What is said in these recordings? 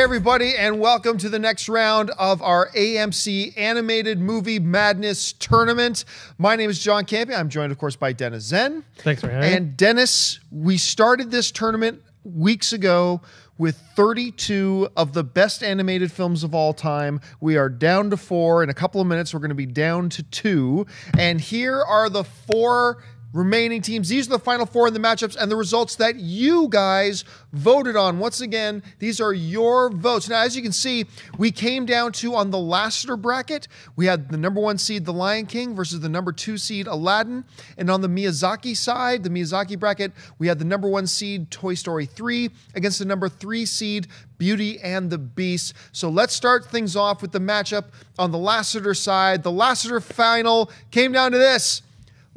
everybody, and welcome to the next round of our AMC Animated Movie Madness Tournament. My name is John Campy. I'm joined, of course, by Dennis Zen. Thanks for having me. And Dennis, we started this tournament weeks ago with 32 of the best animated films of all time. We are down to 4. In a couple of minutes, we're going to be down to 2. And here are the 4 remaining teams. These are the final 4 in the matchups and the results that you guys voted on. Once again, these are your votes. Now, as you can see, we came down to, on the Lasseter bracket, we had the number 1 seed, The Lion King, versus the number 2 seed, Aladdin. And on the Miyazaki side, the Miyazaki bracket, we had the number 1 seed, Toy Story 3, against the number 3 seed, Beauty and the Beast. So let's start things off with the matchup on the Lasseter side. The Lasseter final came down to this.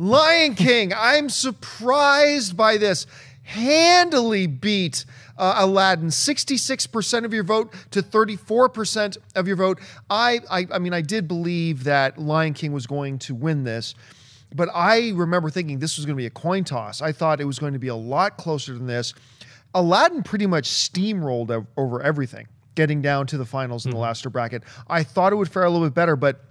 Lion King, I'm surprised by this, handily beat Aladdin. 66% of your vote to 34% of your vote. I mean, I did believe that Lion King was going to win this, but I remember thinking this was going to be a coin toss. I thought it was going to be a lot closer than this. Aladdin pretty much steamrolled over everything, getting down to the finals in the Lasseter bracket. I thought it would fare a little bit better, but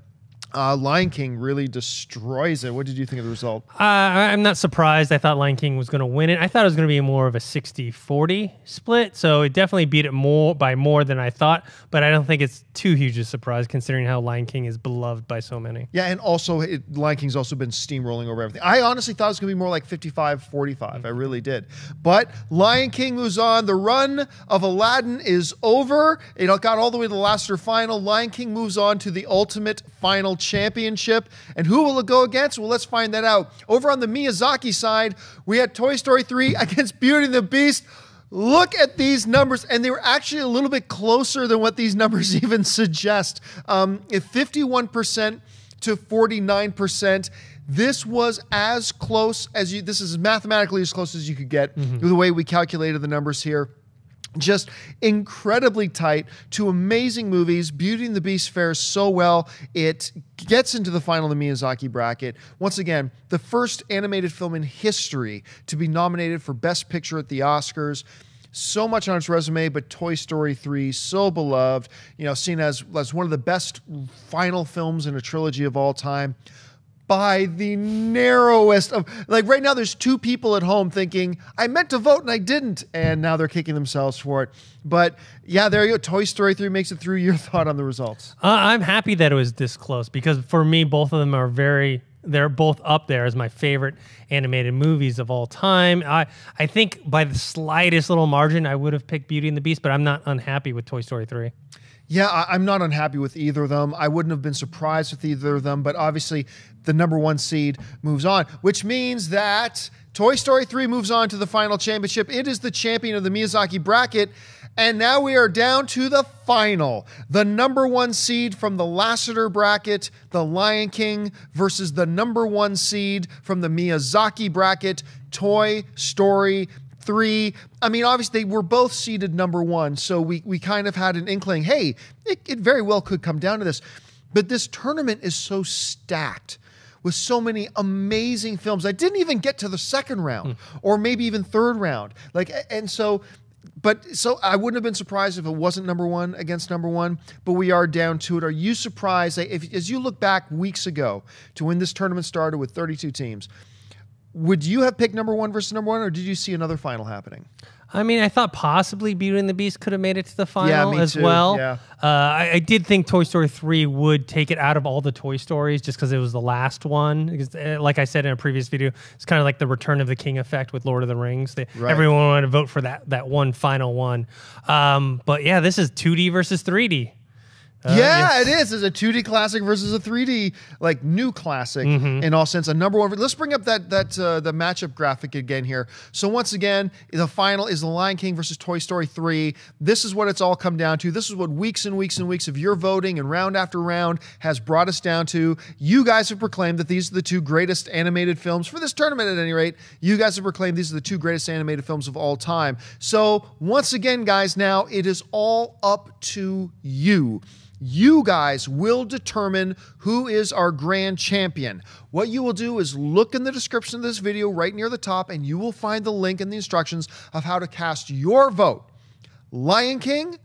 Lion King really destroys it. What did you think of the result? I'm not surprised. I thought Lion King was going to win it. I thought it was going to be more of a 60-40 split, so it definitely beat it by more than I thought, but I don't think it's too huge a surprise considering how Lion King is beloved by so many. Yeah, and also Lion King's also been steamrolling over everything. I honestly thought it was going to be more like 55-45. I really did. But Lion King moves on. The run of Aladdin is over. It got all the way to the Lasseter final. Lion King moves on to the ultimate final championship. And who will it go against? Well, let's find that out. Over on the Miyazaki side, we had Toy Story 3 against Beauty and the Beast. Look at these numbers, and they were actually a little bit closer than what these numbers even suggest. 51% to 49%. This was as close as this is mathematically as close as you could get the way we calculated the numbers here. Just incredibly tight. 2 amazing movies. Beauty and the Beast fares so well. It gets into the final of the Miyazaki bracket. Once again, the first animated film in history to be nominated for Best Picture at the Oscars. So much on its resume, but Toy Story 3, so beloved, seen as one of the best final films in a trilogy of all time. By the narrowest of, right now there's 2 people at home thinking, I meant to vote and I didn't, and now they're kicking themselves for it. But yeah, there you go. Toy Story 3 makes it through. Your thought on the results? I'm happy that it was this close because for me, both of them are they're both up there as my favorite animated movies of all time. I think by the slightest little margin, I would have picked Beauty and the Beast, but I'm not unhappy with Toy Story 3. Yeah, I'm not unhappy with either of them. I wouldn't have been surprised with either of them, but obviously the number 1 seed moves on, which means that Toy Story 3 moves on to the final championship. It is the champion of the Miyazaki bracket, and now we are down to the final. The number 1 seed from the Lasseter bracket, The Lion King, versus the number 1 seed from the Miyazaki bracket, Toy Story 3. I mean, obviously, they were both seeded number 1, so we kind of had an inkling, hey, it very well could come down to this. But this tournament is so stacked with so many amazing films. I didn't even get to the second round or maybe even third round. So I wouldn't have been surprised if it wasn't number 1 against number 1, but we are down to it. Are you surprised that as you look back weeks ago to when this tournament started with 32 teams, would you have picked number 1 versus number 1, or did you see another final happening? I mean, I thought possibly Beauty and the Beast could have made it to the final as too. well. Yeah. I did think Toy Story 3 would take it out of all the Toy Stories just because it was the last one. Because, like I said in a previous video, it's kind of like the Return of the King effect with Lord of the Rings. Everyone wanted to vote for that one final one. But yeah, this is 2D versus 3D. It is. It's a 2D classic versus a 3D new classic in all sense. A number 1. Let's bring up the matchup graphic again here. So once again, the final is The Lion King versus Toy Story 3. This is what it's all come down to. This is what weeks and weeks and weeks of your voting and round after round has brought us down to. You guys have proclaimed that these are the 2 greatest animated films for this tournament. At any rate, you guys have proclaimed these are the 2 greatest animated films of all time. So once again, guys, now it is all up to you. You guys will determine who is our grand champion. What you will do is look in the description of this video right near the top, and you will find the link and the instructions of how to cast your vote. Lion King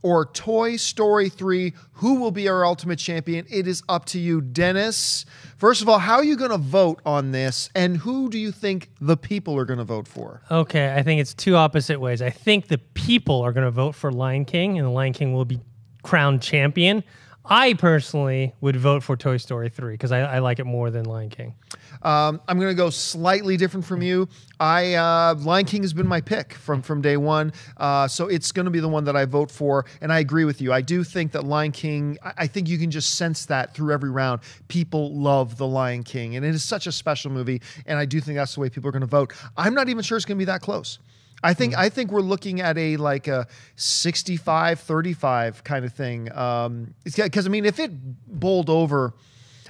or Toy Story 3? Who will be our ultimate champion? It is up to you, Dennis. First of all, how are you going to vote on this, and who do you think the people are going to vote for? Okay, I think it's two opposite ways. I think the people are going to vote for Lion King, and the Lion King will be crowned champion. I personally would vote for Toy Story 3 because I like it more than Lion King. I'm going to go slightly different from you. Lion King has been my pick from day one, so it's going to be the one that I vote for, and I agree with you. I do think that Lion King, I think you can just sense that through every round. People love The Lion King, and it is such a special movie, and I do think that's the way people are going to vote. I'm not even sure it's going to be that close. I think we're looking at a 65-35 kind of thing. Because I mean, if it bowled over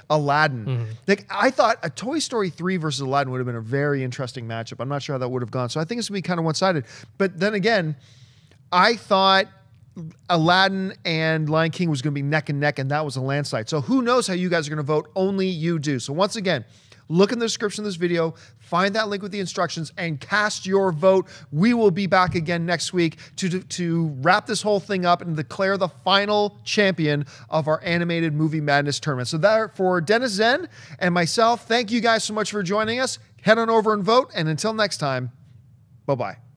Aladdin, like I thought a Toy Story 3 versus Aladdin would have been a very interesting matchup. I'm not sure how that would have gone. So I think it's going to be kind of one-sided. But then again, I thought Aladdin and Lion King was going to be neck and neck, and that was a landslide. So who knows how you guys are going to vote? Only you do. So once again, look in the description of this video, find that link with the instructions, and cast your vote. We will be back again next week to wrap this whole thing up and declare the final champion of our Animated Movie Madness tournament. So that for Dennis Zen and myself, thank you guys so much for joining us. Head on over and vote, and until next time, bye-bye.